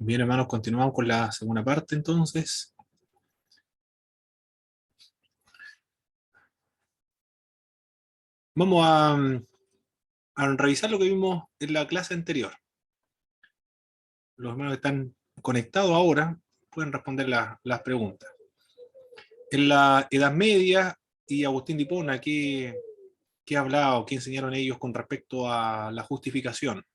Bien, hermanos, continuamos con la segunda parte entonces. Vamos a revisar lo que vimos en la clase anterior. Los hermanos que están conectados ahora pueden responder las preguntas. En la Edad Media y Agustín de Hipona, ¿qué ha hablado, qué enseñaron ellos con respecto a la justificación?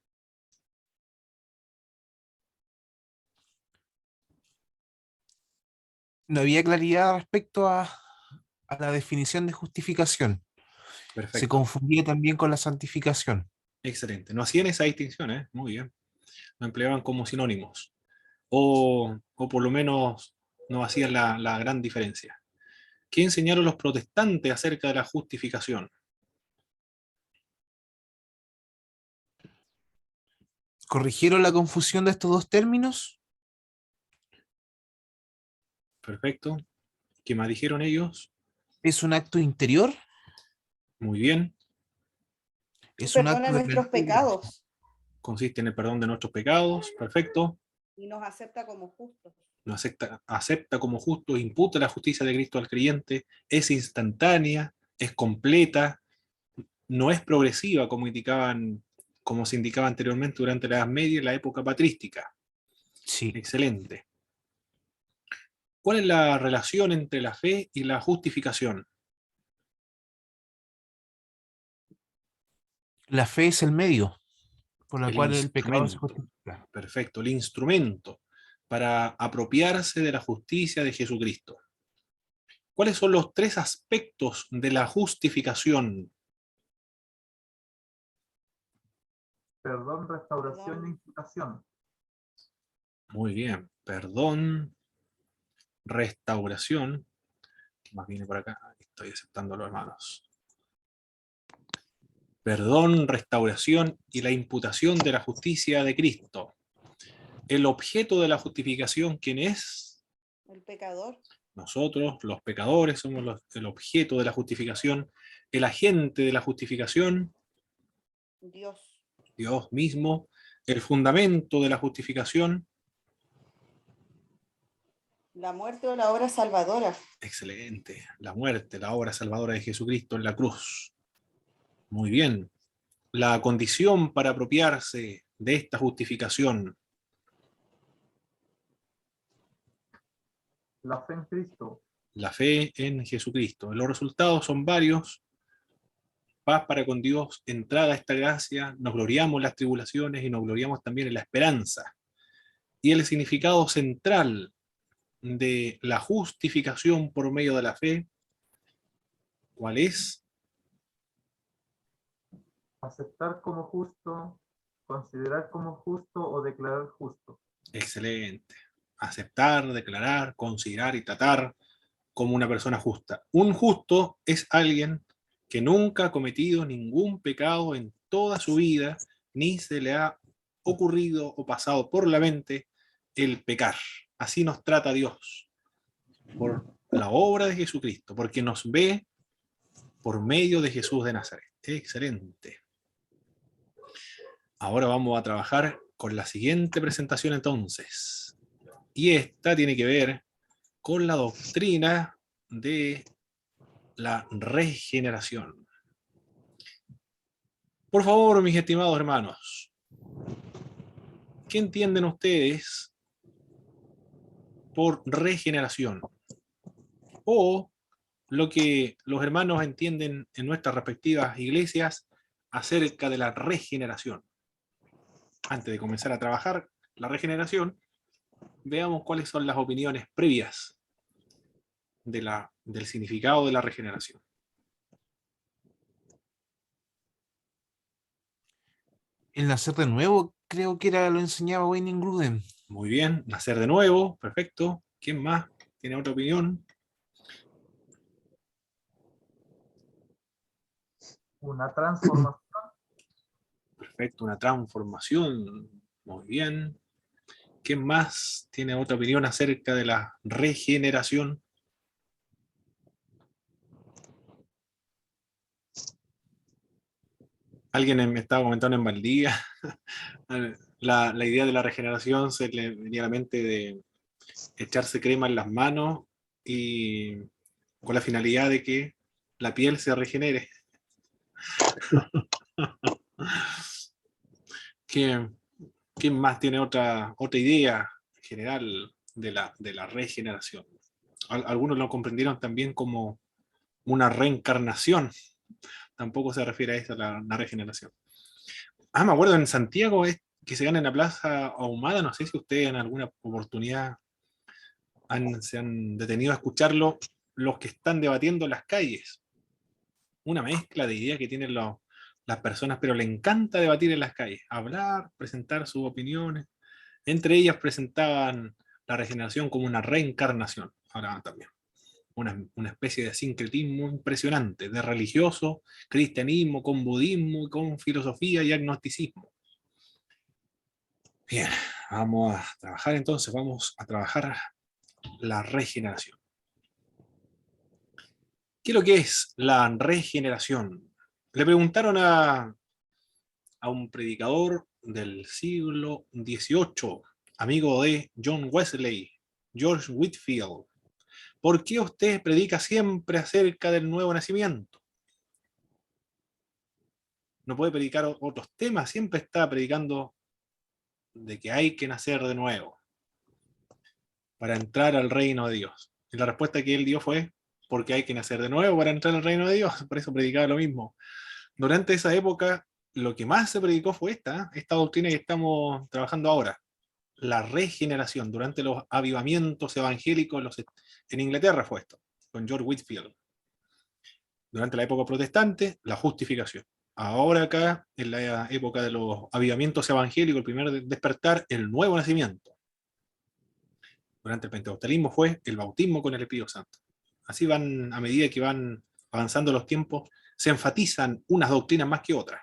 No había claridad respecto a la definición de justificación. Se Perfecto, confundía también con la santificación. excelente. No hacían esa distinción, ¿eh? Muy bien. Lo empleaban como sinónimos. O por lo menos no hacían la gran diferencia. ¿Qué enseñaron los protestantes acerca de la justificación? ¿Corrigieron la confusión de estos dos términos? Perfecto. ¿Qué más dijeron ellos? ¿Es un acto interior? Muy bien. Y ¿Es un perdona acto de la nuestros pecados Consiste en el perdón de nuestros pecados. Perfecto. y nos acepta como justos. Nos acepta como justo, imputa la justicia de Cristo al creyente. Es instantánea, es completa, no es progresiva como se indicaba anteriormente durante la Edad Media y la época patrística. Sí. Excelente. ¿Cuál es la relación entre la fe y la justificación? La fe es el medio por el El cual el pecado se instrumento. justifica. Perfecto, el instrumento para apropiarse de la justicia de Jesucristo. ¿Cuáles son los tres aspectos de la justificación? Perdón, restauración Perdón. e imputación. Muy bien, perdón, restauración. ¿Qué más viene por acá? Estoy aceptando los hermanos. Perdón, restauración y la imputación de la justicia de Cristo. El objeto de la justificación, ¿quién es? El pecador, Nosotros, los pecadores, somos el objeto de la justificación. El agente de la justificación, Dios, Dios mismo. El fundamento de la justificación, la muerte o la obra salvadora, excelente, la muerte, la obra salvadora de Jesucristo en la cruz. Muy bien. La condición para apropiarse de esta justificación, La fe en Cristo. la fe en Jesucristo. Los resultados son varios. Paz para con Dios, entrada a esta gracia, nos gloriamos en las tribulaciones y nos gloriamos también en la esperanza. Y el significado central de la justificación por medio de la fe, ¿cuál es? Aceptar como justo, considerar como justo o declarar justo. Excelente. Aceptar, declarar, considerar y tratar como una persona justa. Un justo es alguien que nunca ha cometido ningún pecado en toda su vida, ni se le ha ocurrido o pasado por la mente el pecar. Así nos trata Dios por la obra de Jesucristo, porque nos ve por medio de Jesús de Nazaret. Excelente. Ahora vamos a trabajar con la siguiente presentación entonces. Y esta tiene que ver con la doctrina de la regeneración. Por favor, mis estimados hermanos, ¿qué entienden ustedes por regeneración? O lo que los hermanos entienden en nuestras respectivas iglesias acerca de la regeneración. Antes de comenzar a trabajar la regeneración, veamos cuáles son las opiniones previas del significado de la regeneración. El nacer de nuevo creo que lo enseñaba Wayne Grudem. Muy bien, nacer de nuevo, perfecto. ¿Quién más tiene otra opinión? Una transformación. Perfecto, una transformación. Muy bien. ¿Quién más tiene otra opinión acerca de la regeneración? Alguien me estaba comentando en Valdivia, la idea de la regeneración se le venía a la mente de echarse crema en las manos y con la finalidad de que la piel se regenere. ¿Quién más tiene otra idea general de la regeneración? Algunos lo comprendieron también como una reencarnación. Tampoco se refiere a eso, la regeneración. Me acuerdo en Santiago que se gana en la Plaza Ahumada. No sé si ustedes en alguna oportunidad se han detenido a escucharlo, los que están debatiendo en las calles. Una mezcla de ideas que tienen las personas, pero le encanta debatir en las calles, hablar, presentar sus opiniones. Entre ellas presentaban la regeneración como una reencarnación, ahora también. Una especie de sincretismo impresionante, de religioso, cristianismo, con budismo, con filosofía y agnosticismo. Bien, vamos a trabajar entonces, vamos a trabajar la regeneración. ¿Qué es lo que es la regeneración? Le preguntaron a un predicador del siglo XVIII, amigo de John Wesley, George Whitefield, ¿por qué usted predica siempre acerca del nuevo nacimiento? No puede predicar otros temas, siempre está predicando de que hay que nacer de nuevo para entrar al reino de Dios. Y la respuesta que él dio fue, porque hay que nacer de nuevo para entrar al reino de Dios. Por eso predicaba lo mismo. Durante esa época, lo que más se predicó fue esta doctrina que estamos trabajando ahora, la regeneración. Durante los avivamientos evangélicos en Inglaterra fue esto, con George Whitefield. Durante la época protestante, la justificación. Ahora acá, en la época de los avivamientos evangélicos, el primer despertar, el nuevo nacimiento. Durante el pentecostalismo fue el bautismo con el Espíritu Santo. Así van, a medida que van avanzando los tiempos, se enfatizan unas doctrinas más que otras.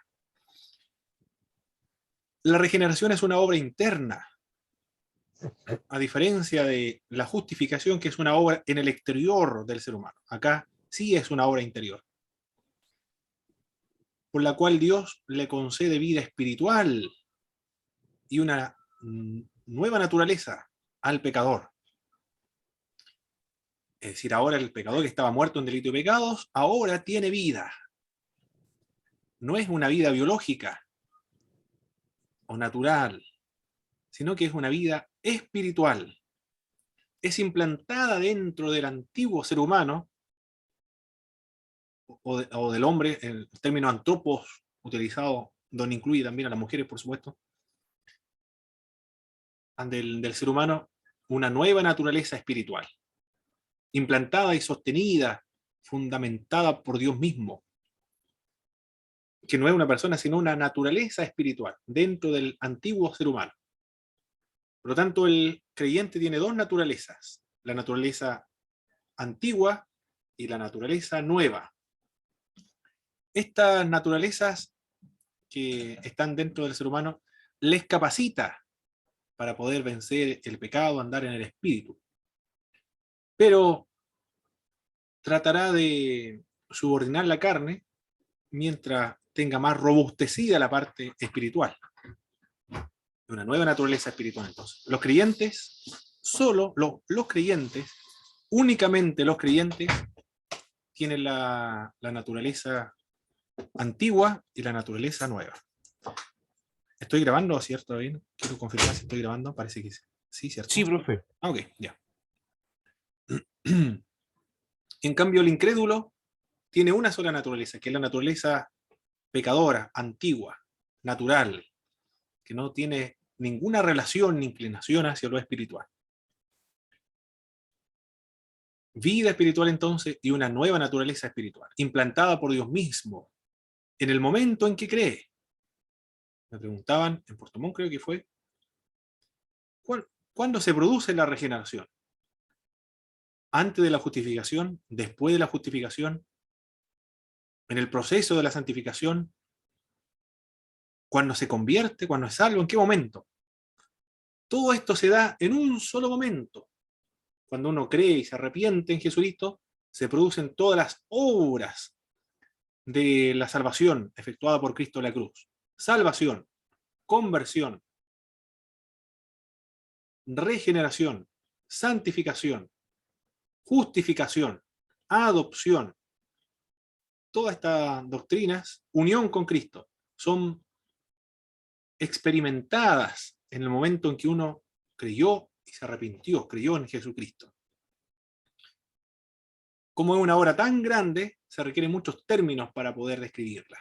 La regeneración es una obra interna, a diferencia de la justificación, que es una obra en el exterior del ser humano. Acá sí es una obra interior, por la cual Dios le concede vida espiritual y una nueva naturaleza al pecador. Es decir, ahora el pecador que estaba muerto en delito y pecados, ahora tiene vida. No es una vida biológica o natural, sino que es una vida espiritual. Es implantada dentro del antiguo ser humano, o del hombre, el término antropos utilizado, donde incluye también a las mujeres, por supuesto, del ser humano, una nueva naturaleza espiritual, implantada y sostenida, fundamentada por Dios mismo, que no es una persona, sino una naturaleza espiritual dentro del antiguo ser humano. Por lo tanto, el creyente tiene dos naturalezas, la naturaleza antigua y la naturaleza nueva. Estas naturalezas que están dentro del ser humano les capacita para poder vencer el pecado, andar en el espíritu. Pero tratará de subordinar la carne mientras tenga más robustecida la parte espiritual. Una nueva naturaleza espiritual, entonces. Los creyentes, solo los creyentes, únicamente los creyentes, tienen la naturaleza antigua y la naturaleza nueva. ¿Estoy grabando, cierto, David? Quiero confirmar si estoy grabando, parece que sí, ¿cierto? Sí, profe. Ok, ya. En cambio, el incrédulo tiene una sola naturaleza, que es la naturaleza pecadora, antigua, natural, que no tiene ninguna relación ni inclinación hacia lo espiritual. Vida espiritual entonces y una nueva naturaleza espiritual, implantada por Dios mismo, en el momento en que cree. Me preguntaban, en Puerto Montt creo que fue, ¿cuándo se produce la regeneración? ¿Antes de la justificación? ¿Después de la justificación? ¿En el proceso de la santificación? ¿Cuándo se convierte? ¿Cuándo es salvo? ¿En qué momento? Todo esto se da en un solo momento. Cuando uno cree y se arrepiente en Jesucristo, se producen todas las obras de la salvación efectuada por Cristo en la cruz. Salvación, conversión, regeneración, santificación, justificación, adopción. Todas estas doctrinas, unión con Cristo, son experimentadas en el momento en que uno creyó y se arrepintió, creyó en Jesucristo. Como es una obra tan grande, se requieren muchos términos para poder describirla.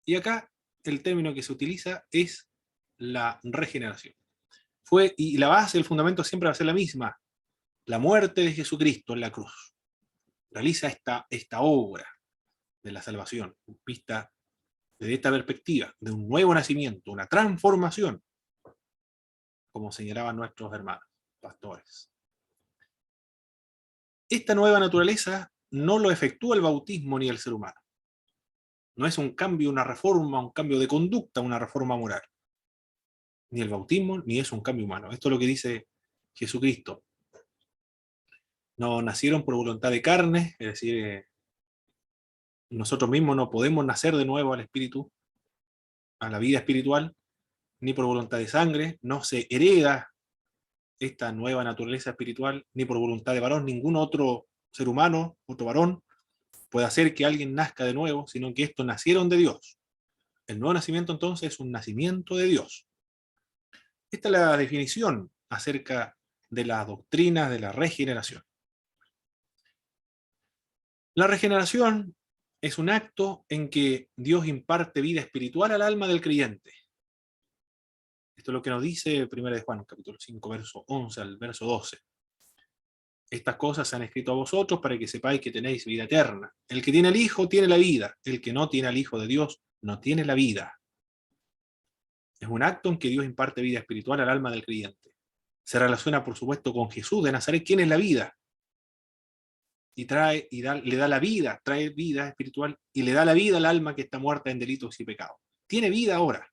Y acá el término que se utiliza es la regeneración. Y la base, el fundamento siempre va a ser la misma: la muerte de Jesucristo en la cruz. Realiza esta obra de la salvación, vista desde esta perspectiva, de un nuevo nacimiento, una transformación, como señalaban nuestros hermanos pastores. Esta nueva naturaleza no lo efectúa el bautismo ni el ser humano. No es un cambio, una reforma, un cambio de conducta, una reforma moral. Ni el bautismo, ni es un cambio humano. Esto es lo que dice Jesucristo. No nacieron por voluntad de carne, es decir, nosotros mismos no podemos nacer de nuevo al espíritu, a la vida espiritual, ni por voluntad de sangre, no se hereda esta nueva naturaleza espiritual, ni por voluntad de varón. Ningún otro ser humano, otro varón, puede hacer que alguien nazca de nuevo, sino que estos nacieron de Dios. El nuevo nacimiento entonces es un nacimiento de Dios. Esta es la definición acerca de las doctrinas de la regeneración. La regeneración es un acto en que Dios imparte vida espiritual al alma del creyente. Esto es lo que nos dice 1 de Juan, capítulo 5, verso 11 al verso 12. Estas cosas se han escrito a vosotros para que sepáis que tenéis vida eterna. El que tiene al Hijo tiene la vida. El que no tiene al Hijo de Dios no tiene la vida. Es un acto en que Dios imparte vida espiritual al alma del creyente. Se relaciona, por supuesto, con Jesús de Nazaret, quien es la vida. Y le da la vida, trae vida espiritual y le da la vida al alma que está muerta en delitos y pecados. Tiene vida ahora.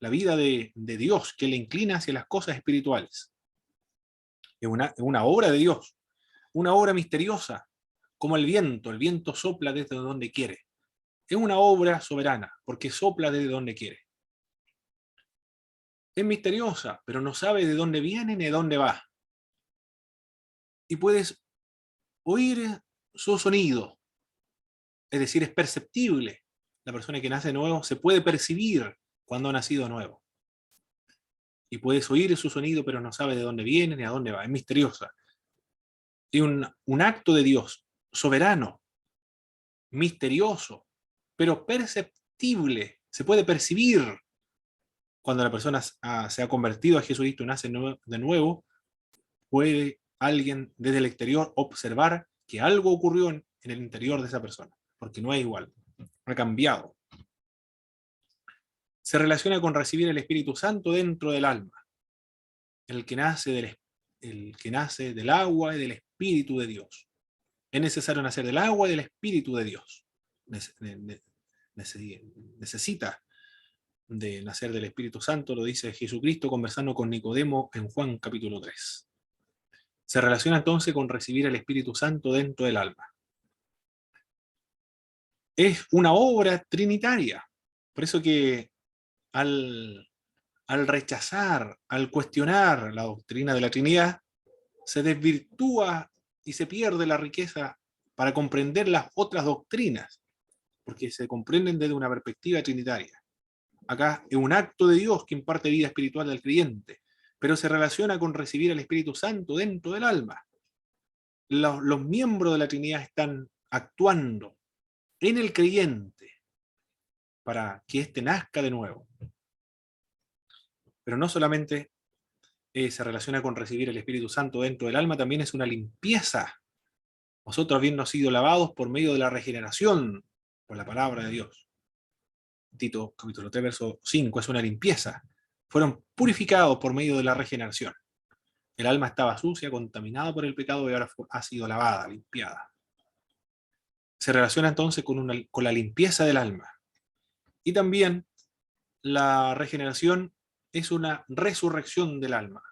La vida de Dios que le inclina hacia las cosas espirituales. Es una obra de Dios, una obra misteriosa, como el viento sopla desde donde quiere. Es una obra soberana, porque sopla desde donde quiere. Es misteriosa, pero no sabe de dónde viene ni de dónde va. Y puedes oír su sonido, es decir, es perceptible. La persona que nace de nuevo se puede percibir cuando ha nacido nuevo. Y puedes oír su sonido, pero no sabe de dónde viene ni a dónde va. Es misteriosa. Es un acto de Dios, soberano, misterioso, pero perceptible. Se puede percibir cuando la persona se ha convertido a Jesucristo y nace de nuevo. Puede alguien desde el exterior observar que algo ocurrió en el interior de esa persona, porque no es igual, ha cambiado. Se relaciona con recibir el Espíritu Santo dentro del alma, el que nace del agua y del Espíritu de Dios. Es necesario nacer del agua y del Espíritu de Dios. Necesita de nacer del Espíritu Santo, lo dice Jesucristo conversando con Nicodemo en Juan capítulo 3. Se relaciona entonces con recibir el Espíritu Santo dentro del alma. Es una obra trinitaria. Por eso que al rechazar, al cuestionar la doctrina de la Trinidad, se desvirtúa y se pierde la riqueza para comprender las otras doctrinas, porque se comprenden desde una perspectiva trinitaria. Acá es un acto de Dios que imparte vida espiritual al creyente, pero se relaciona con recibir el Espíritu Santo dentro del alma. Los miembros de la Trinidad están actuando en el creyente para que éste nazca de nuevo. Pero no solamente se relaciona con recibir el Espíritu Santo dentro del alma, también es una limpieza. Vosotros habiendo sido lavados por medio de la regeneración, por la palabra de Dios. Tito capítulo 3, verso 5, es una limpieza. Fueron purificados por medio de la regeneración. El alma estaba sucia, contaminada por el pecado y ahora ha sido lavada, limpiada. Se relaciona entonces con la limpieza del alma. Y también la regeneración es una resurrección del alma.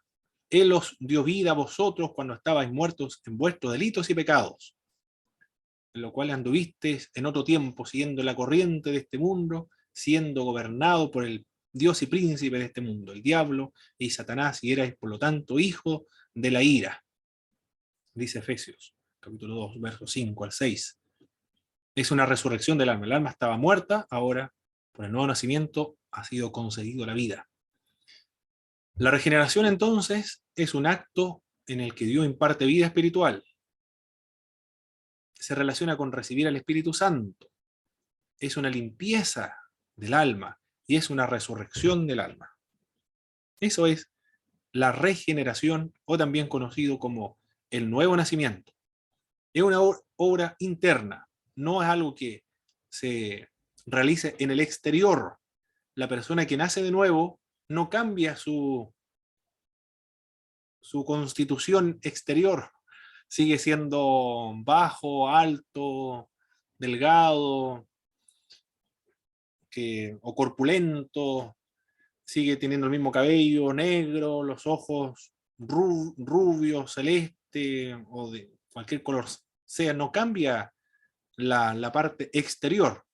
Él os dio vida a vosotros cuando estabais muertos en vuestros delitos y pecados. en lo cual anduviste en otro tiempo, siguiendo la corriente de este mundo, siendo gobernado por el Dios y príncipe de este mundo, el diablo y Satanás, y erais por lo tanto hijo de la ira. Dice Efesios, capítulo 2, versos 5 al 6. Es una resurrección del alma. El alma estaba muerta, ahora, por el nuevo nacimiento, ha sido concedido la vida. La regeneración, entonces, es un acto en el que Dios imparte vida espiritual. Se relaciona con recibir al Espíritu Santo. Es una limpieza del alma y es una resurrección del alma. Eso es la regeneración, o también conocido como el nuevo nacimiento. Es una obra interna, no es algo que se realice en el exterior. La persona que nace de nuevo no cambia su constitución exterior. Sigue siendo bajo, alto, delgado, o corpulento, sigue teniendo el mismo cabello negro, los ojos rubios, celeste o de cualquier color sea, no cambia la parte exterior,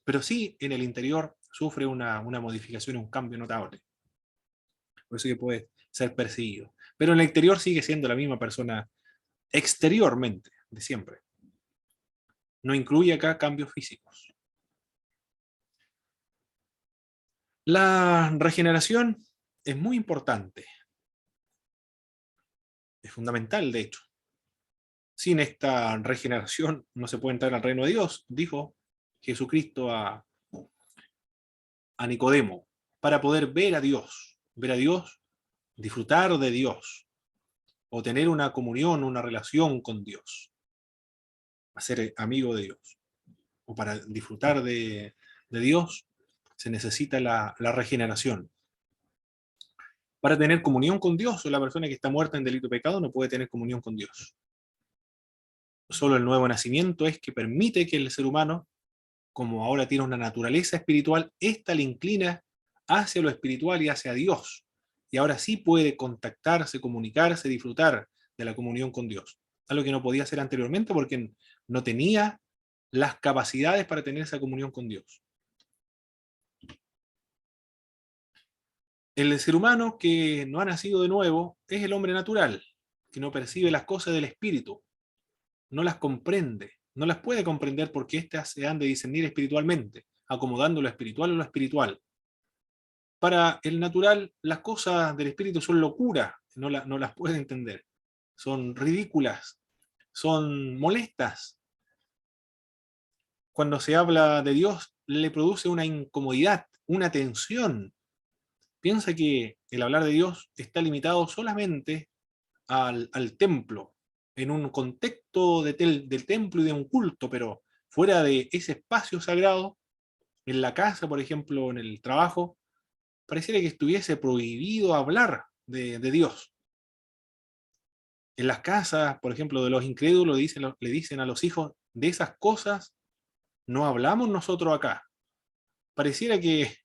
pero sí en el interior sufre una modificación, un cambio notable. Por eso que puede ser perseguido. Pero en el exterior sigue siendo la misma persona exteriormente, de siempre. No incluye acá cambios físicos. La regeneración es muy importante. Es fundamental, de hecho. Sin esta regeneración no se puede entrar al reino de Dios, dijo Jesucristo a Nicodemo, para poder ver a Dios, disfrutar de Dios, o tener una comunión, una relación con Dios, a ser amigo de Dios. O para disfrutar de Dios se necesita la regeneración. Para tener comunión con Dios, la persona que está muerta en delito y pecado no puede tener comunión con Dios. Solo el nuevo nacimiento es que permite que el ser humano, como ahora tiene una naturaleza espiritual, ésta le inclina hacia lo espiritual y hacia Dios. Y ahora sí puede contactarse, comunicarse, disfrutar de la comunión con Dios. Algo que no podía hacer anteriormente porque no tenía las capacidades para tener esa comunión con Dios. El ser humano que no ha nacido de nuevo es el hombre natural, que no percibe las cosas del espíritu, no las comprende, no las puede comprender porque éstas se han de discernir espiritualmente, acomodando lo espiritual a lo espiritual. Para el natural, las cosas del espíritu son locura, no las puede entender, son ridículas, son molestas. Cuando se habla de Dios, le produce una incomodidad, una tensión. Piensa que el hablar de Dios está limitado solamente al templo, en un contexto del templo y de un culto, pero fuera de ese espacio sagrado, en la casa, por ejemplo, en el trabajo, pareciera que estuviese prohibido hablar de Dios. En las casas, por ejemplo, de los incrédulos, le dicen a los hijos, de esas cosas no hablamos nosotros acá. Pareciera que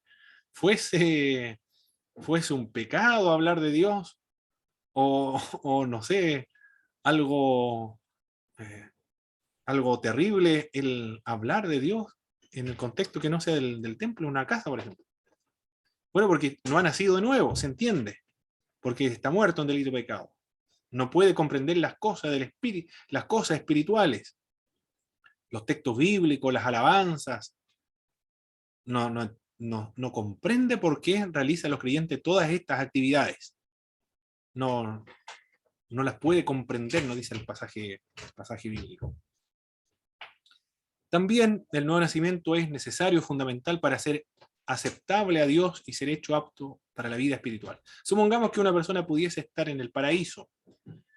fuese un pecado hablar de Dios, o no sé, algo, algo terrible el hablar de Dios en el contexto que no sea del templo, una casa, por ejemplo. Bueno, porque no ha nacido de nuevo, se entiende, porque está muerto en delito y pecado. No puede comprender las cosas del espíritu, las cosas espirituales, los textos bíblicos, las alabanzas. No comprende por qué realizan los creyentes todas estas actividades. No las puede comprender, nos dice el pasaje bíblico. También el nuevo nacimiento es necesario, fundamental para ser aceptable a Dios y ser hecho apto para la vida espiritual. Supongamos que una persona pudiese estar en el paraíso,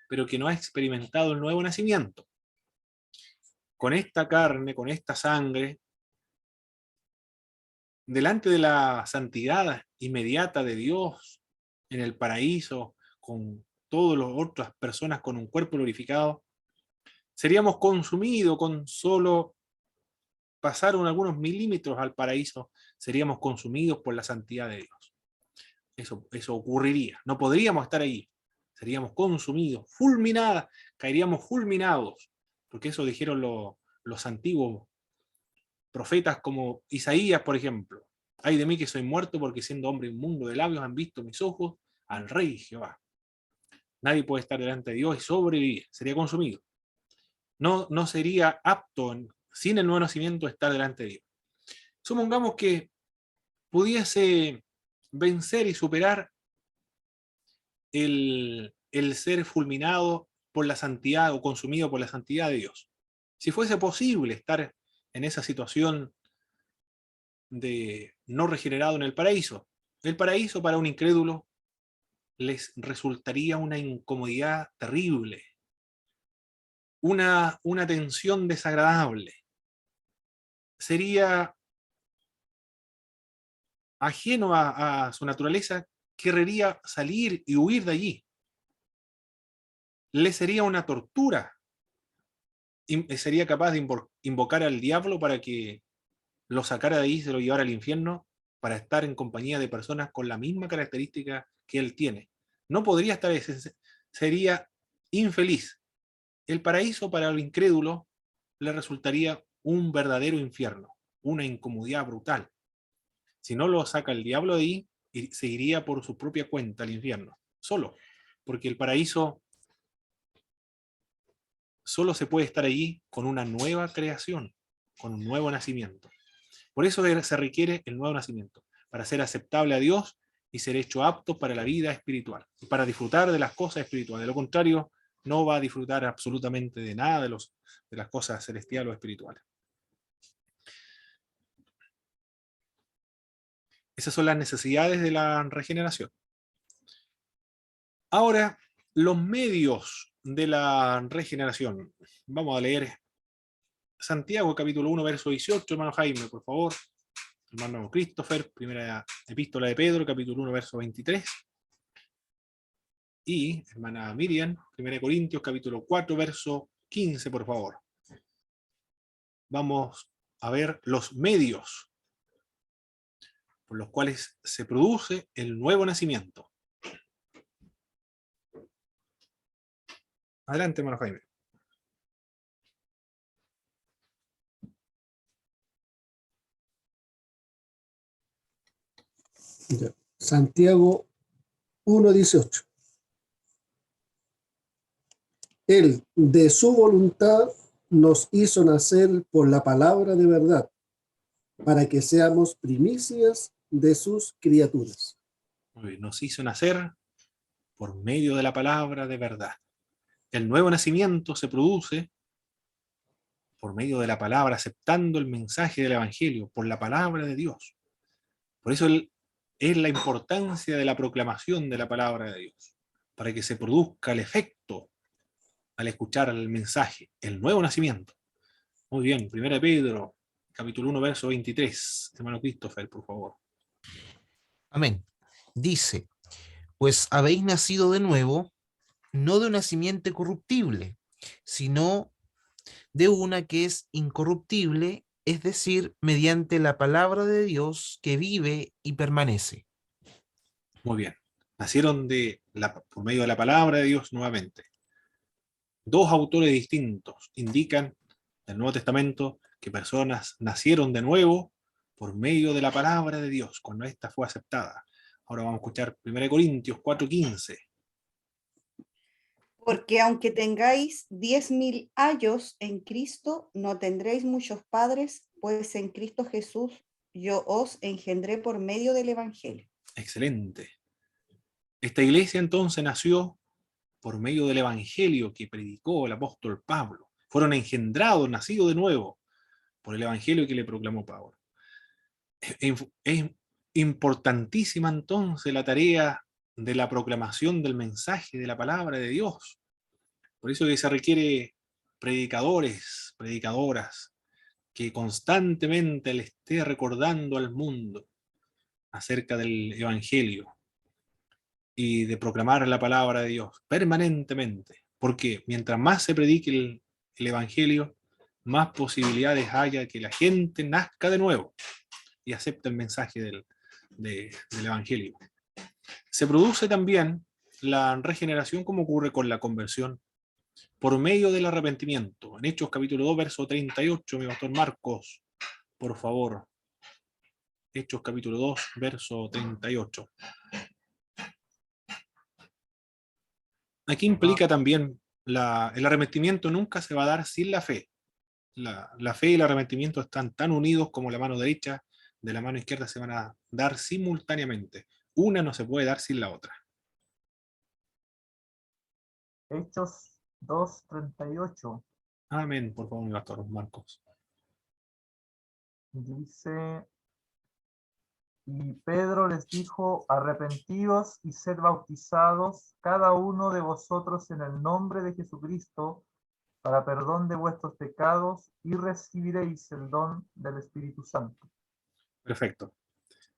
pero que no ha experimentado el nuevo nacimiento. Con esta carne, con esta sangre, delante de la santidad inmediata de Dios, en el paraíso, con todas las otras personas con un cuerpo glorificado, seríamos consumidos con solo pasar algunos milímetros al paraíso, seríamos consumidos por la santidad de Dios. Eso ocurriría. No podríamos estar ahí. Seríamos consumidos, caeríamos fulminados, porque eso dijeron los antiguos profetas como Isaías, por ejemplo. Ay de mí que soy muerto, porque siendo hombre inmundo de labios han visto mis ojos al Rey Jehová. Nadie puede estar delante de Dios y sobrevivir, sería consumido. No sería apto, sin el nuevo nacimiento, estar delante de Dios. Supongamos que pudiese vencer y superar el ser fulminado por la santidad o consumido por la santidad de Dios. Si fuese posible estar en esa situación de no regenerado en el paraíso para un incrédulo les resultaría una incomodidad terrible, una tensión desagradable. Sería ajeno a su naturaleza, querría salir y huir de allí. Le sería una tortura. Sería capaz de invocar al diablo para que lo sacara de ahí y se lo llevara al infierno para estar en compañía de personas con la misma característica que él tiene. No podría estar, sería infeliz. El paraíso para el incrédulo le resultaría un verdadero infierno, una incomodidad brutal. Si no lo saca el diablo de ahí, se iría por su propia cuenta al infierno, solo, porque el paraíso solo se puede estar allí con una nueva creación, con un nuevo nacimiento. Por eso se requiere el nuevo nacimiento, para ser aceptable a Dios y ser hecho apto para la vida espiritual, para disfrutar de las cosas espirituales. De lo contrario, no va a disfrutar absolutamente de nada de las cosas celestiales o espirituales. Esas son las necesidades de la regeneración. Ahora, los medios de la regeneración. Vamos a leer Santiago, capítulo 1, verso 18, hermano Jaime, por favor. Hermano Christopher, primera epístola de Pedro, capítulo 1, verso 23. Y hermana Miriam, 1 Corintios, capítulo 4, verso 15, por favor. Vamos a ver los medios por los cuales se produce el nuevo nacimiento. Adelante, hermano Jaime. Santiago 1:18. Él, de su voluntad, nos hizo nacer por la palabra de verdad, para que seamos primicias de sus criaturas. Nos hizo nacer por medio de la palabra de verdad. El nuevo nacimiento se produce por medio de la palabra, aceptando el mensaje del Evangelio, por la palabra de Dios. Por eso es la importancia de la proclamación de la palabra de Dios, para que se produzca el efecto al escuchar el mensaje, el nuevo nacimiento. Muy bien, 1 Pedro, capítulo 1, verso 23. Hermano Christopher, por favor. Amén. Dice, pues habéis nacido de nuevo, no de una simiente corruptible, sino de una que es incorruptible, es decir, mediante la palabra de Dios que vive y permanece. Muy bien. Nacieron por medio de la palabra de Dios nuevamente. Dos autores distintos indican del Nuevo Testamento que personas nacieron de nuevo por medio de la palabra de Dios, cuando ésta fue aceptada. Ahora vamos a escuchar 1 Corintios 4:15. Porque aunque tengáis 10.000 años en Cristo, no tendréis muchos padres, pues en Cristo Jesús yo os engendré por medio del Evangelio. Excelente. Esta iglesia entonces nació por medio del Evangelio que predicó el apóstol Pablo. Fueron engendrados, nacidos de nuevo, por el Evangelio que le proclamó Pablo. Es importantísima entonces la tarea de la proclamación del mensaje de la palabra de Dios. Por eso que se requiere predicadores, predicadoras, que constantemente le esté recordando al mundo acerca del Evangelio y de proclamar la palabra de Dios permanentemente. Porque mientras más se predique el Evangelio, más posibilidades haya que la gente nazca de nuevo y acepte el mensaje del Evangelio. Se produce también la regeneración como ocurre con la conversión por medio del arrepentimiento. En Hechos capítulo 2, verso 38, mi pastor Marcos, por favor. Hechos capítulo 2, verso 38. Aquí implica también, el arrepentimiento nunca se va a dar sin la fe. La fe y el arrepentimiento están tan unidos como la mano derecha de la mano izquierda se van a dar simultáneamente. Una no se puede dar sin la otra. Hechos 2:38 Amén, por favor, mi pastor Marcos. dice, y Pedro les dijo, arrepentíos y sed bautizados cada uno de vosotros en el nombre de Jesucristo para perdón de vuestros pecados y recibiréis el don del Espíritu Santo. Perfecto.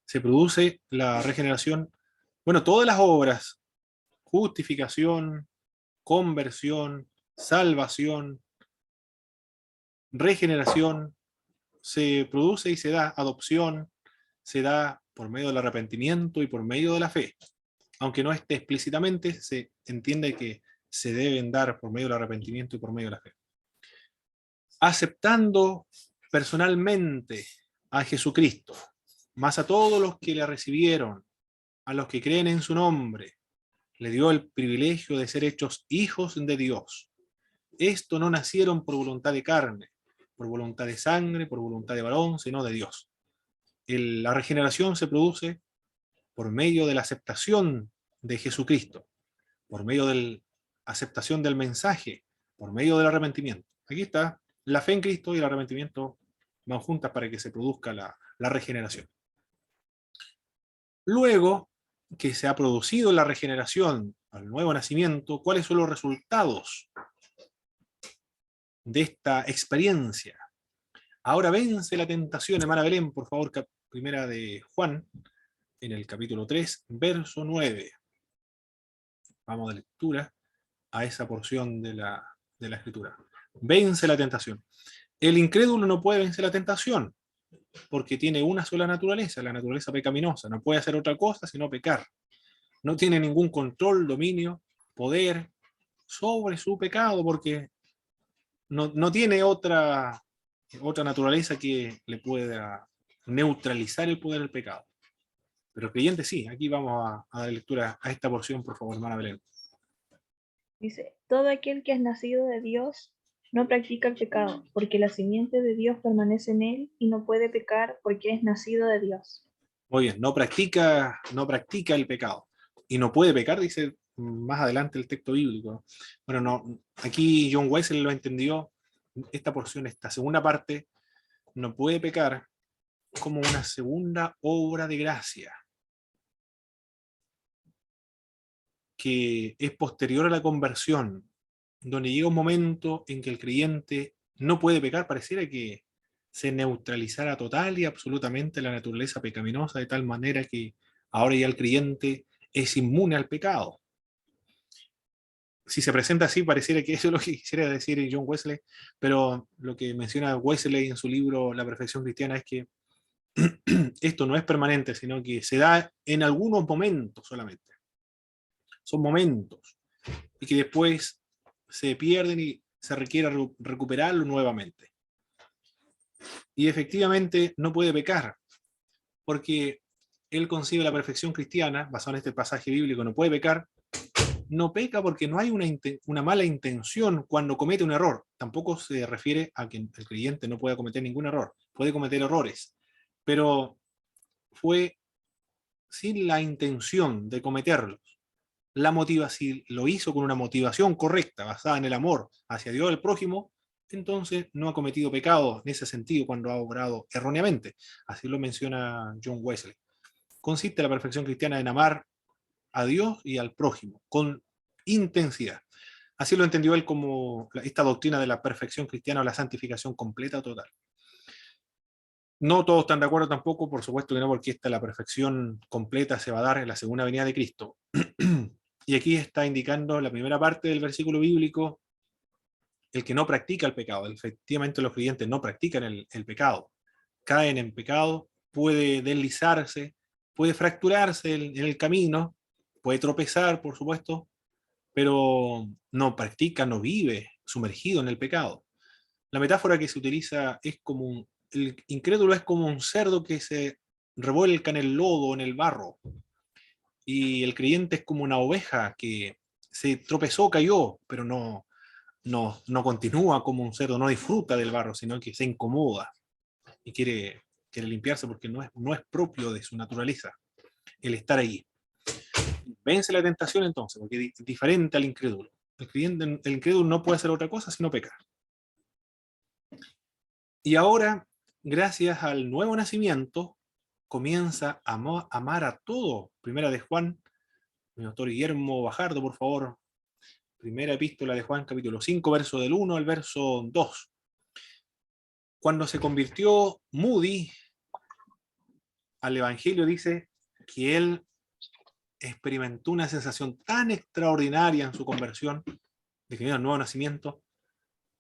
Se produce la regeneración. Bueno, todas las obras, justificación, conversión, salvación, regeneración, se produce y se da adopción, se da por medio del arrepentimiento y por medio de la fe. Aunque no esté explícitamente, se entiende que se deben dar por medio del arrepentimiento y por medio de la fe. Aceptando personalmente a Jesucristo, más a todos los que le recibieron, a los que creen en su nombre, le dio el privilegio de ser hechos hijos de Dios. Esto no nacieron por voluntad de carne, por voluntad de sangre, por voluntad de varón, sino de Dios. La regeneración se produce por medio de la aceptación de Jesucristo, por medio de la aceptación del mensaje, por medio del arrepentimiento. Aquí está, la fe en Cristo y el arrepentimiento van juntas para que se produzca la regeneración. Luego que se ha producido la regeneración al nuevo nacimiento, ¿cuáles son los resultados de esta experiencia? Ahora vence la tentación, hermana Belén, por favor, primera de Juan, en el capítulo 3, verso 9. Vamos de lectura a esa porción de la Escritura. Vence la tentación. El incrédulo no puede vencer la tentación, porque tiene una sola naturaleza, la naturaleza pecaminosa. No puede hacer otra cosa sino pecar. No tiene ningún control, dominio, poder sobre su pecado, porque no tiene otra naturaleza que le pueda neutralizar el poder del pecado. Pero el creyente sí. Aquí vamos a dar lectura a esta porción, por favor, hermana Belén. Dice, todo aquel que es nacido de Dios no practica el pecado, porque la simiente de Dios permanece en él y no puede pecar porque es nacido de Dios. Muy bien, no practica el pecado. Y no puede pecar, dice más adelante el texto bíblico. Bueno, no, aquí John Wesley lo entendió, esta porción, esta segunda parte, no puede pecar como una segunda obra de gracia, que es posterior a la conversión, donde llega un momento en que el creyente no puede pecar, pareciera que se neutralizara total y absolutamente la naturaleza pecaminosa, de tal manera que ahora ya el creyente es inmune al pecado. Si se presenta así, pareciera que eso es lo que quisiera decir John Wesley, pero lo que menciona Wesley en su libro La Perfección Cristiana es que esto no es permanente, sino que se da en algunos momentos solamente. Son momentos, y que después se pierden y se requiere recuperarlo nuevamente. Y efectivamente no puede pecar, porque él concibe la perfección cristiana, basado en este pasaje bíblico, no puede pecar. No peca porque no hay una mala intención cuando comete un error. Tampoco se refiere a que el creyente no pueda cometer ningún error. Puede cometer errores, pero fue sin la intención de cometerlos. Si lo hizo con una motivación correcta, basada en el amor hacia Dios y el prójimo, entonces no ha cometido pecado en ese sentido cuando ha obrado erróneamente. Así lo menciona John Wesley. Consiste la perfección cristiana en amar a Dios y al prójimo con intensidad. Así lo entendió él como esta doctrina de la perfección cristiana o la santificación completa o total. No todos están de acuerdo tampoco, por supuesto que no, porque la perfección completa se va a dar en la segunda venida de Cristo. Y aquí está indicando la primera parte del versículo bíblico, el que no practica el pecado. Efectivamente los creyentes no practican el pecado. Caen en pecado, puede deslizarse, puede fracturarse en el camino, puede tropezar, por supuesto, pero no practica, no vive sumergido en el pecado. La metáfora que se utiliza es como el incrédulo es como un cerdo que se revuelca en el lodo, en el barro, y el creyente es como una oveja que se tropezó, cayó, pero no continúa como un cerdo, no disfruta del barro, sino que se incomoda y quiere limpiarse porque no es propio de su naturaleza el estar ahí. Vence la tentación entonces, porque es diferente al incrédulo. El incrédulo no puede hacer otra cosa sino pecar. Y ahora, gracias al nuevo nacimiento, comienza a amar a todo. Primera de Juan, mi doctor Guillermo Bajardo, por favor. Primera epístola de Juan, capítulo 5, verso del 1 al verso 2. Cuando se convirtió Moody al Evangelio, dice que él experimentó una sensación tan extraordinaria en su conversión, de que vino el nuevo nacimiento,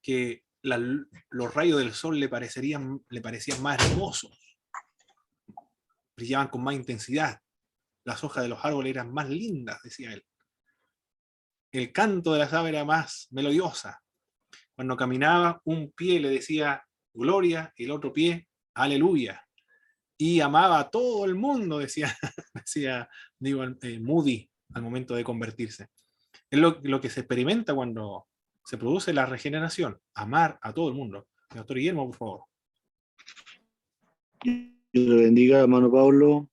que los rayos del sol le parecían más hermosos, brillaban con más intensidad, las hojas de los árboles eran más lindas, decía él. El canto de las aves era más melodiosa. Cuando caminaba, un pie le decía gloria, el otro pie aleluya. Y amaba a todo el mundo, decía Moody al momento de convertirse. Es lo que se experimenta cuando se produce la regeneración, amar a todo el mundo. El doctor Guillermo, por favor. Dios le bendiga, hermano Pablo.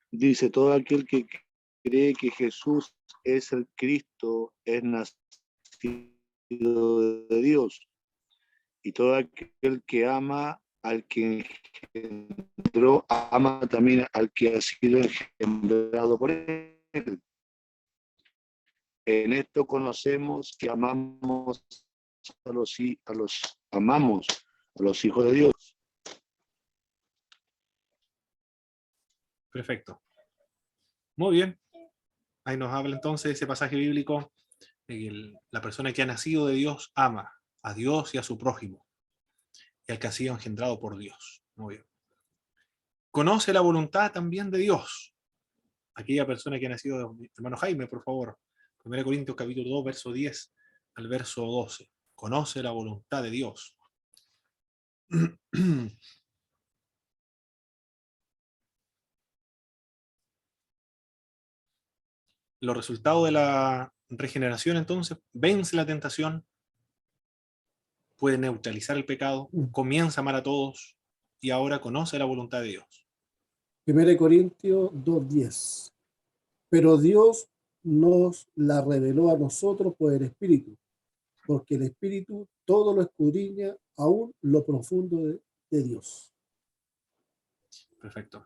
Dice, todo aquel que cree que Jesús es el Cristo es nacido de Dios. Y todo aquel que ama al que engendró, ama también al que ha sido engendrado por él. En esto conocemos que amamos a los hijos de Dios. Perfecto. Muy bien. Ahí nos habla entonces ese pasaje bíblico de que la persona que ha nacido de Dios ama a Dios y a su prójimo, y al que ha sido engendrado por Dios. Muy bien. Conoce la voluntad también de Dios. Aquella persona que ha nacido, hermano Jaime, por favor. 1 Corintios capítulo 2, verso 10 al verso 12. Conoce la voluntad de Dios. Los resultados de la regeneración, entonces, vence la tentación, puede neutralizar el pecado, comienza a amar a todos y ahora conoce la voluntad de Dios. 1 Corintios 2:10. Pero Dios nos la reveló a nosotros por el Espíritu, porque el Espíritu todo lo escudriña, aún lo profundo de Dios. Perfecto.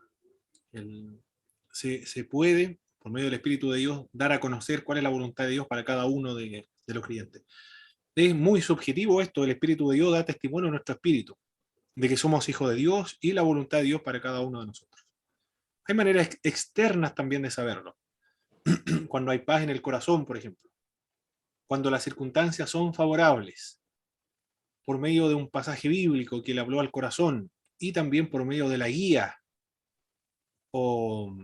Se puede, por medio del Espíritu de Dios, dar a conocer cuál es la voluntad de Dios para cada uno de los creyentes. Es muy subjetivo esto, el Espíritu de Dios da testimonio a nuestro espíritu, de que somos hijos de Dios y la voluntad de Dios para cada uno de nosotros. Hay maneras externas también de saberlo. Cuando hay paz en el corazón, por ejemplo. Cuando las circunstancias son favorables, por medio de un pasaje bíblico que le habló al corazón, y también por medio de la guía o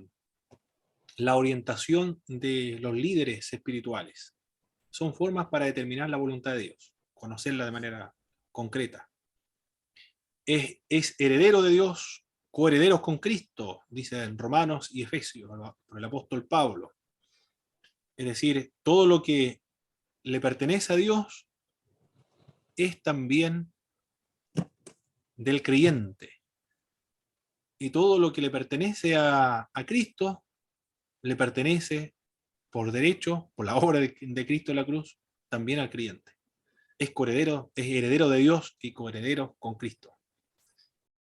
la orientación de los líderes espirituales. Son formas para determinar la voluntad de Dios, conocerla de manera concreta. Es heredero de Dios, coherederos con Cristo, dice en Romanos y Efesios, por el apóstol Pablo. Es decir, todo lo que le pertenece a Dios es también del creyente. Y todo lo que le pertenece a Cristo le pertenece por derecho, por la obra de Cristo en la cruz, también al creyente. Es coheredero, es heredero de Dios y coheredero con Cristo.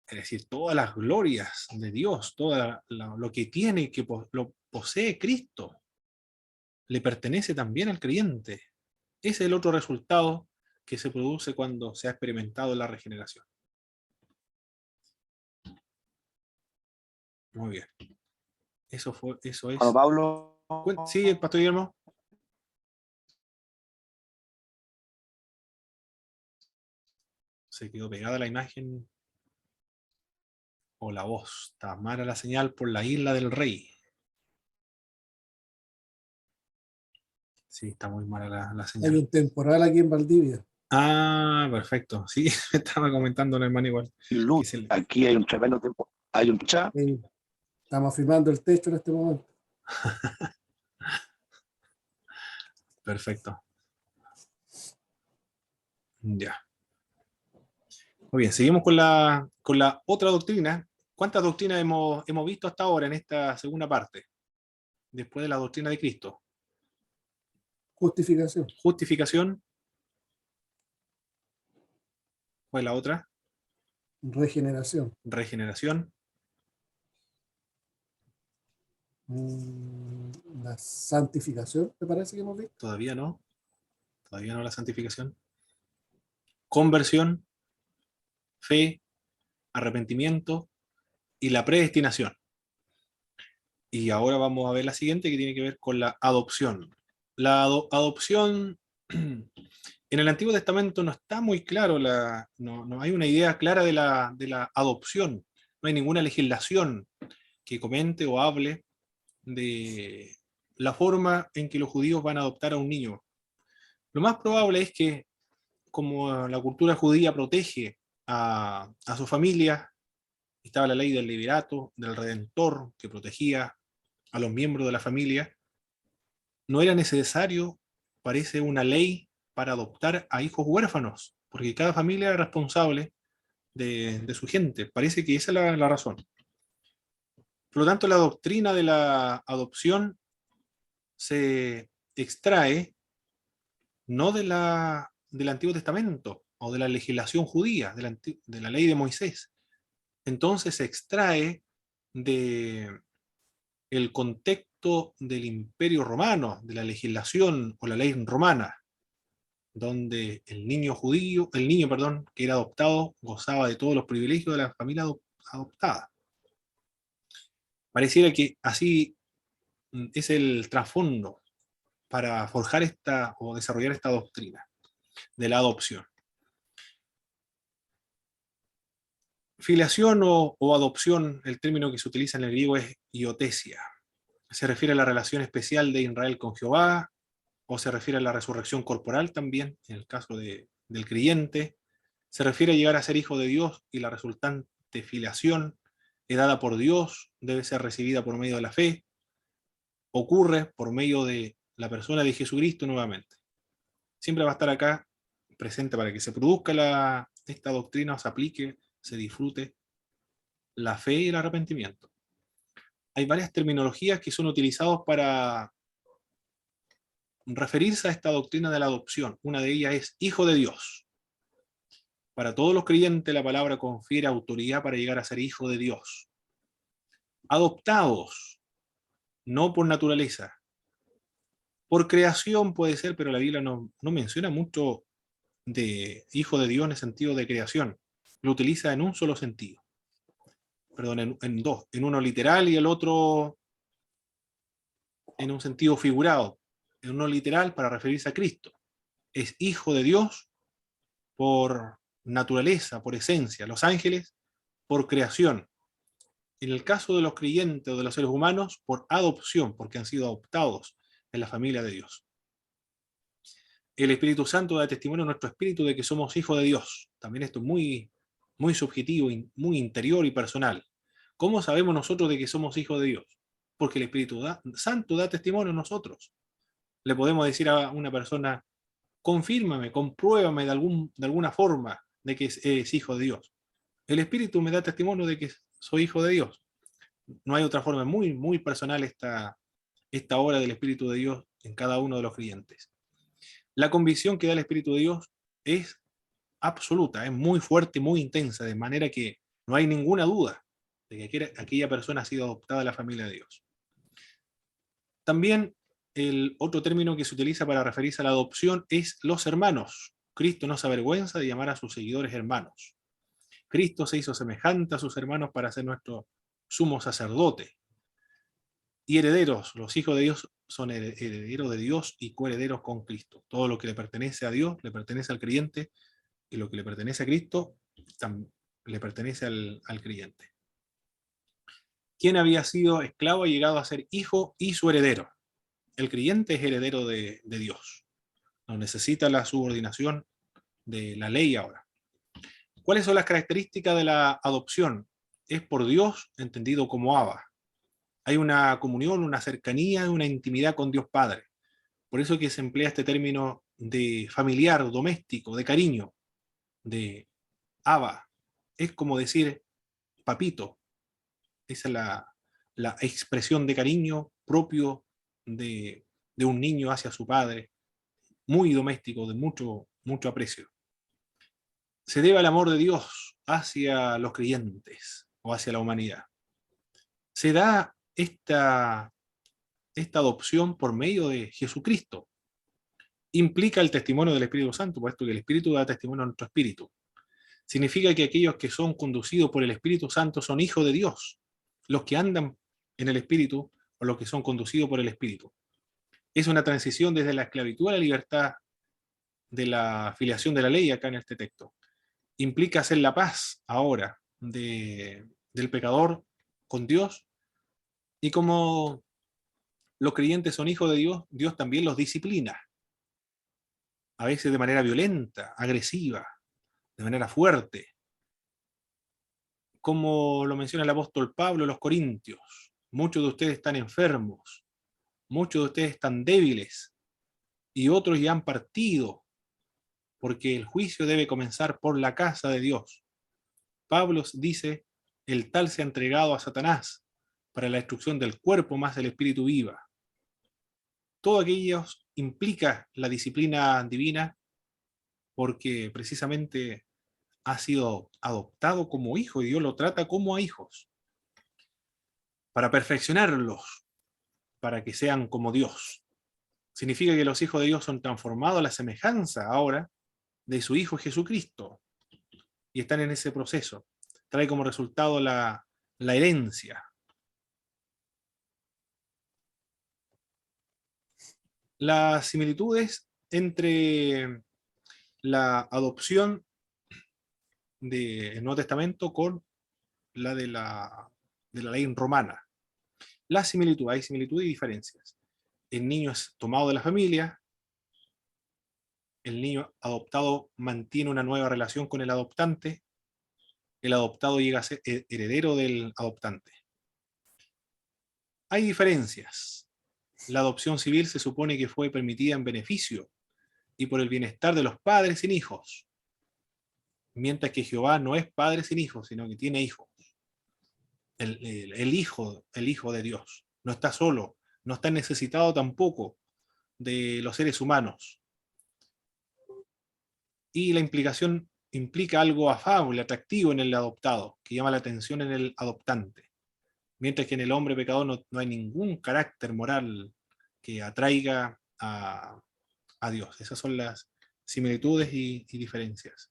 Es decir, todas las glorias de Dios, todo lo que tiene, que lo posee Cristo, le pertenece también al creyente. Ese es el otro resultado que se produce cuando se ha experimentado la regeneración. Muy bien. Eso es. Hermano Pablo. Sí, Pastor Guillermo. Se quedó pegada la imagen o la voz. Está mala la señal por la isla del Rey. Sí, está muy mala la Hay señal. un temporal aquí en Valdivia. Ah, perfecto. Sí, me estaba comentando el hermano igual. Luz, Que se le- aquí hay un tremendo tiempo. Hay un chat. Estamos firmando el techo en este momento. Perfecto. Ya. Muy bien, seguimos con la otra doctrina. ¿Cuántas doctrinas hemos visto hasta ahora en esta segunda parte? Después de la doctrina de Cristo. Justificación. Justificación. ¿Cuál es la otra? Regeneración. Regeneración. La santificación, me parece que hemos visto. Todavía no. Todavía no la santificación. Conversión. Fe. Arrepentimiento. Y la predestinación. Y ahora vamos a ver la siguiente, que tiene que ver con la adopción. La adopción en el Antiguo Testamento no está muy claro, no hay una idea clara de la adopción. No hay ninguna legislación que comente o hable de la forma en que los judíos van a adoptar a un niño. Lo más probable es que, como la cultura judía protege a su familia, estaba la ley del liberato, del redentor, que protegía a los miembros de la familia, no era necesario, parece, una ley para adoptar a hijos huérfanos, porque cada familia era responsable de su gente. Parece que esa es la razón. Por lo tanto, la doctrina de la adopción se extrae no del Antiguo Testamento o de la legislación judía, de la ley de Moisés. Entonces se extrae de el contexto del Imperio Romano, de la legislación o la ley romana, donde el niño, perdón, que era adoptado, gozaba de todos los privilegios de la familia adoptada. Pareciera que así es el trasfondo para forjar esta o desarrollar esta doctrina de la adopción. Filiación o adopción, el término que se utiliza en el griego es iotesia. Se refiere a la relación especial de Israel con Jehová, o se refiere a la resurrección corporal también, en el caso del creyente. Se refiere a llegar a ser hijo de Dios, y la resultante filiación, dada por Dios, debe ser recibida por medio de la fe. Ocurre por medio de la persona de Jesucristo nuevamente. Siempre va a estar acá presente para que se produzca esta doctrina, se aplique, se disfrute la fe y el arrepentimiento. Hay varias terminologías que son utilizadas para referirse a esta doctrina de la adopción. Una de ellas es hijo de Dios. Para todos los creyentes la palabra confiere autoridad para llegar a ser hijo de Dios. Adoptados, no por naturaleza. Por creación puede ser, pero la Biblia no menciona mucho de hijo de Dios en el sentido de creación. Lo utiliza en un solo sentido. Perdón, en dos. En uno literal y el otro en un sentido figurado. En uno literal para referirse a Cristo. Es hijo de Dios por naturaleza, por esencia. Los ángeles por creación. En el caso de los creyentes o de los seres humanos, por adopción, porque han sido adoptados en la familia de Dios. El Espíritu Santo da testimonio a nuestro espíritu de que somos hijos de Dios. También esto es muy, muy subjetivo, muy interior y personal. ¿Cómo sabemos nosotros de que somos hijos de Dios? Porque el Espíritu Santo da testimonio a nosotros. Le podemos decir a una persona: confírmame, compruébame de alguna forma de que es hijo de Dios. El Espíritu me da testimonio de que soy hijo de Dios. No hay otra forma. Muy, muy personal esta obra del Espíritu de Dios en cada uno de los creyentes. La convicción que da el Espíritu de Dios es absoluta, es muy fuerte, muy intensa, de manera que no hay ninguna duda de que aquella persona ha sido adoptada a la familia de Dios. También el otro término que se utiliza para referirse a la adopción es los hermanos. Cristo no se avergüenza de llamar a sus seguidores hermanos. Cristo se hizo semejante a sus hermanos para ser nuestro sumo sacerdote. Y herederos, los hijos de Dios son herederos de Dios y coherederos con Cristo. Todo lo que le pertenece a Dios le pertenece al creyente, y lo que le pertenece a Cristo le pertenece al creyente. Quien había sido esclavo ha llegado a ser hijo y su heredero. El creyente es heredero de Dios. No necesita la subordinación de la ley ahora. ¿Cuáles son las características de la adopción? Es por Dios entendido como Abba. Hay una comunión, una cercanía, una intimidad con Dios Padre. Por eso que se emplea este término de familiar, doméstico, de cariño, de Abba. Es como decir papito. Esa es la expresión de cariño propio de un niño hacia su padre, muy doméstico, de mucho, mucho aprecio. Se debe al amor de Dios hacia los creyentes o hacia la humanidad. Se da esta adopción por medio de Jesucristo. Implica el testimonio del Espíritu Santo, puesto que el Espíritu da testimonio a nuestro espíritu. Significa que aquellos que son conducidos por el Espíritu Santo son hijos de Dios, los que andan en el Espíritu o los que son conducidos por el Espíritu. Es una transición desde la esclavitud a la libertad de la filiación de la ley acá en este texto. Implica hacer la paz ahora del pecador con Dios, y como los creyentes son hijos de Dios, Dios también los disciplina, a veces de manera violenta, agresiva, de manera fuerte, como lo menciona el apóstol Pablo en los Corintios. Muchos de ustedes están enfermos, muchos de ustedes están débiles, y otros ya han partido, porque el juicio debe comenzar por la casa de Dios. Pablo dice, el tal se ha entregado a Satanás para la destrucción del cuerpo, más el espíritu viva. Todo aquello implica la disciplina divina, porque precisamente ha sido adoptado como hijo y Dios lo trata como a hijos, para perfeccionarlos, para que sean como Dios. Significa que los hijos de Dios son transformados a la semejanza ahora de su Hijo Jesucristo, y están en ese proceso. Trae como resultado la herencia. Las similitudes entre la adopción del Nuevo Testamento con la de la ley romana. La similitud, hay similitud y diferencias. El niño es tomado de la familia, el niño adoptado mantiene una nueva relación con el adoptante, el adoptado llega a ser heredero del adoptante. Hay diferencias. La adopción civil se supone que fue permitida en beneficio y por el bienestar de los padres sin hijos, mientras que Jehová no es padre sin hijos, sino que tiene hijos. El hijo de Dios no está solo, no está necesitado tampoco de los seres humanos. Y la implicación implica algo afable, atractivo en el adoptado, que llama la atención en el adoptante. Mientras que en el hombre pecador no hay ningún carácter moral que atraiga a Dios. Esas son las similitudes y diferencias.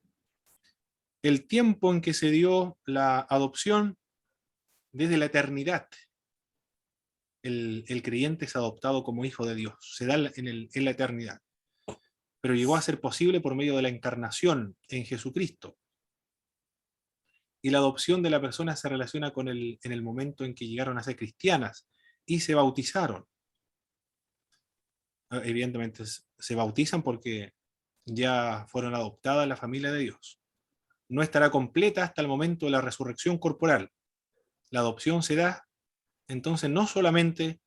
El tiempo en que se dio la adopción, desde la eternidad, el creyente es adoptado como hijo de Dios, se da en la eternidad. Pero llegó a ser posible por medio de la encarnación en Jesucristo. Y la adopción de la persona se relaciona con en el momento en que llegaron a ser cristianas y se bautizaron. Evidentemente se bautizan porque ya fueron adoptadas en la familia de Dios. No estará completa hasta el momento de la resurrección corporal. La adopción se da, entonces, no solamente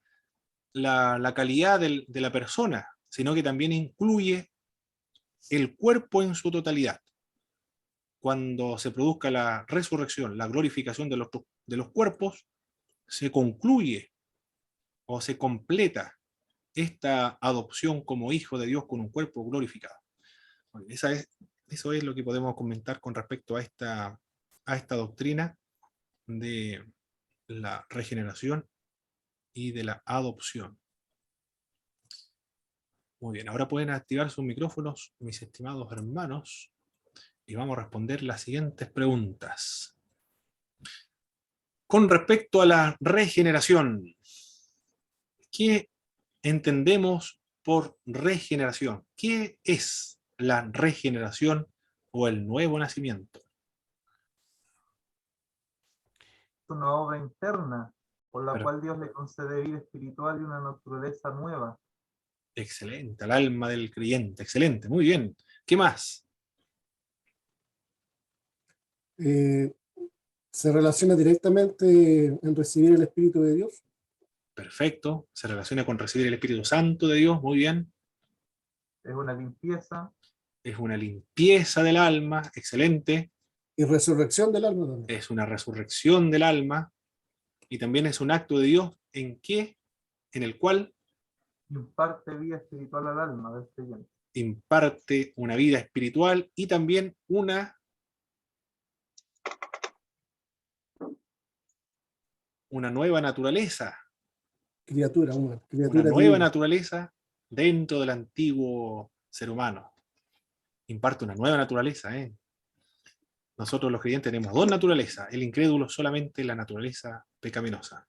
la calidad de la persona, sino que también incluye el cuerpo en su totalidad. Cuando se produzca la resurrección, la glorificación de los cuerpos, se concluye o se completa esta adopción como hijo de Dios con un cuerpo glorificado. Bueno, eso es lo que podemos comentar con respecto a esta doctrina de la regeneración y de la adopción. Muy bien, ahora pueden activar sus micrófonos, mis estimados hermanos, y vamos a responder las siguientes preguntas. Con respecto a la regeneración, ¿qué entendemos por regeneración? ¿Qué es la regeneración o el nuevo nacimiento? Una obra interna por la cual Dios le concede vida espiritual y una naturaleza nueva, Excelente, al alma del creyente. Excelente, muy bien. ¿Qué más? Se relaciona directamente en recibir el Espíritu de Dios. Perfecto. Se relaciona con recibir el Espíritu Santo de Dios. Muy bien. Es una limpieza, Es una limpieza del alma. Excelente. Y resurrección del alma también. Es una resurrección del alma. Y también es un acto de Dios en que, en el cual imparte vida espiritual al alma del creyente. imparte una vida espiritual y también una nueva naturaleza. Criatura, una Una criatura nueva divina. naturaleza dentro del antiguo ser humano. Imparte una nueva naturaleza, ¿eh? Nosotros los creyentes tenemos dos naturalezas, el incrédulo solamente la naturaleza pecaminosa.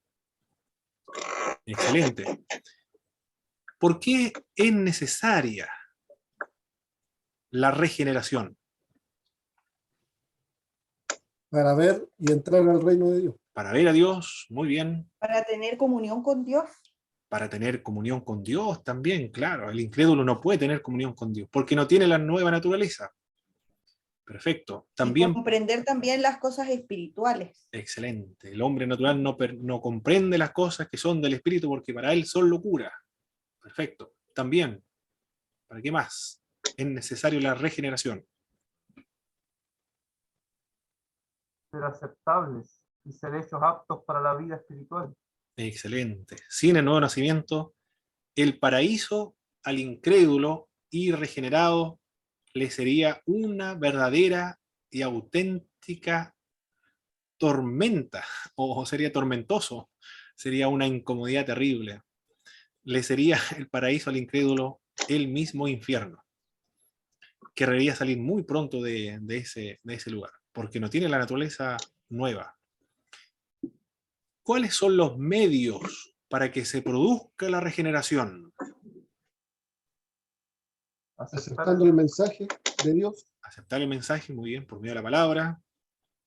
Excelente. ¿Por qué es necesaria la regeneración? Para ver y entrar al reino de Dios. Para ver a Dios, muy bien. Para tener comunión con Dios. Para tener comunión con Dios también, claro. El incrédulo no puede tener comunión con Dios porque no tiene la nueva naturaleza. Perfecto. Y También, comprender también las cosas espirituales. excelente. El hombre natural no comprende las cosas que son del espíritu porque para él son locura. Perfecto. También, ¿para qué más? Es necesario la regeneración. Ser aceptables y ser hechos aptos para la vida espiritual. Excelente. Sin el nuevo nacimiento, el paraíso al incrédulo y regenerado le sería una verdadera y auténtica tormenta, o sería tormentoso, sería una incomodidad terrible. Le sería el paraíso al incrédulo el mismo infierno. Querría salir muy pronto de ese lugar, porque no tiene la naturaleza nueva. ¿Cuáles son los medios para que se produzca la regeneración? Aceptando el mensaje de Dios. Aceptar el mensaje, muy bien, por medio de la palabra,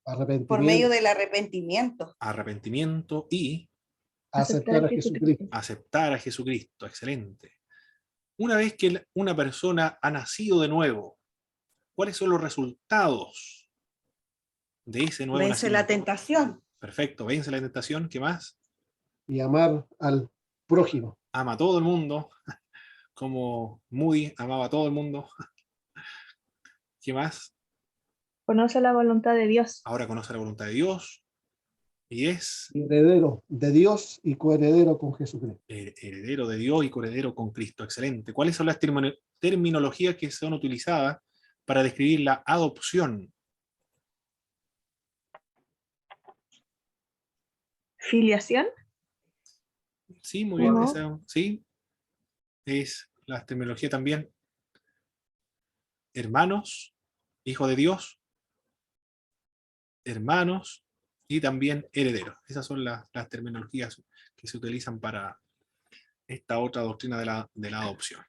Por medio Arrepentimiento. del arrepentimiento. arrepentimiento y Aceptar a Jesucristo. aceptar a Jesucristo. Excelente. Una vez que una persona ha nacido de nuevo, ¿cuáles son los resultados de ese nuevo Vence la nacimiento? tentación. Perfecto, vence la tentación. ¿Qué más? Y amar al prójimo. Ama a todo el mundo, como Moody amaba a todo el mundo. ¿Qué más? Conoce la voluntad de Dios. Ahora conoce la voluntad de Dios y es Heredero de Dios y coheredero con Jesucristo. heredero de Dios y coheredero con Cristo. Excelente. ¿Cuáles son las terminologías que son utilizadas para describir la adopción? Filiación. Sí, muy bien. No. Sí, es la terminología también. Hermanos, hijo de Dios, hermanos y también herederos. Esas son las terminologías que se utilizan para esta otra doctrina de la adopción.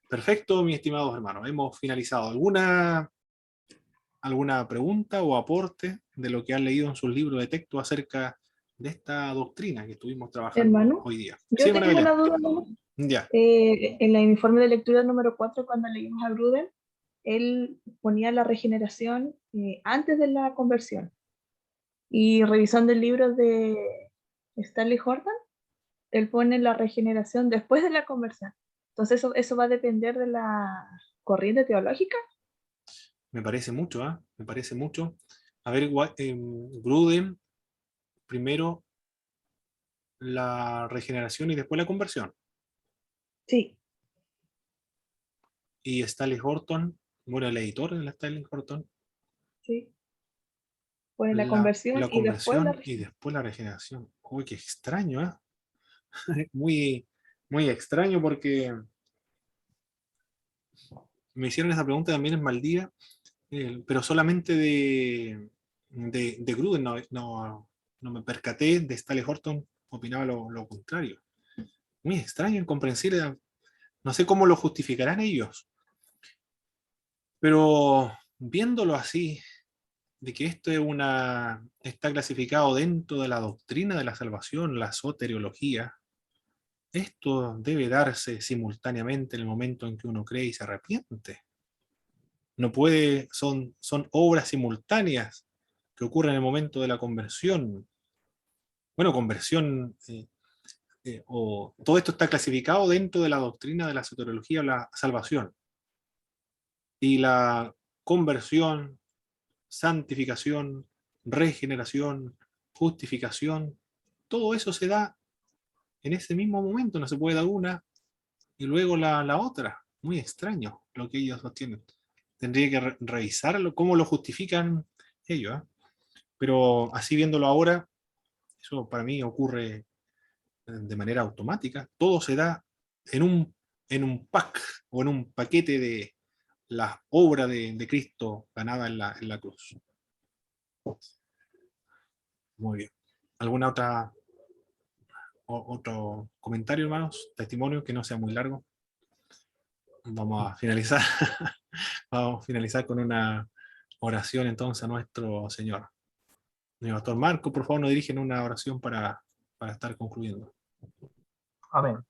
Perfecto, mis estimados hermanos. Hemos finalizado. ¿Alguna pregunta o aporte de lo que han leído en sus libros de texto acerca de esta doctrina que estuvimos trabajando Hermano, hoy día? yo Sí, tengo Maravilla. una duda, hermano. Ya. En el informe de lectura número 4, cuando leímos a Gruden, él ponía la regeneración antes de la conversión. Y revisando el libro de Stanley Horton, él pone la regeneración después de la conversión. Entonces eso va a depender de la corriente teológica. Me parece mucho, ¿eh? Me parece mucho. A ver, Gruden, primero la regeneración y después la conversión. Sí, Y Stanley Horton, bueno, el editor de la Stanley Horton, sí. Pone la conversión la y después la conversión y después la regeneración. Uy, qué extraño, ¿eh? Muy, muy extraño porque me hicieron esa pregunta también en Maldía, pero solamente de Gruden, no me percaté de Stanley Horton, opinaba lo contrario. Muy extraño, incomprensible. No sé cómo lo justificarán ellos, pero viéndolo así, de que esto está clasificado dentro de la doctrina de la salvación, la soteriología, esto debe darse simultáneamente en el momento en que uno cree y se arrepiente. No puede, son obras simultáneas que ocurren en el momento de la conversión. Bueno, conversión, o todo esto está clasificado dentro de la doctrina de la soteriología o la salvación. Y la conversión, santificación, regeneración, justificación, todo eso se da en ese mismo momento, no se puede dar una y luego la otra. Muy extraño lo que ellos sostienen. Tendría que revisarlo, cómo lo justifican ellos, ¿eh? Pero así viéndolo ahora, eso para mí ocurre de manera automática. Todo se da en un pack o en un paquete de la obra de Cristo ganada en la cruz. Muy bien. ¿Alguna otro comentario, hermanos? Testimonio que no sea muy largo. Vamos a finalizar. Vamos a finalizar con una oración entonces a nuestro Señor. Mi pastor Marco, por favor, nos dirigen una oración para estar concluyendo. Amén.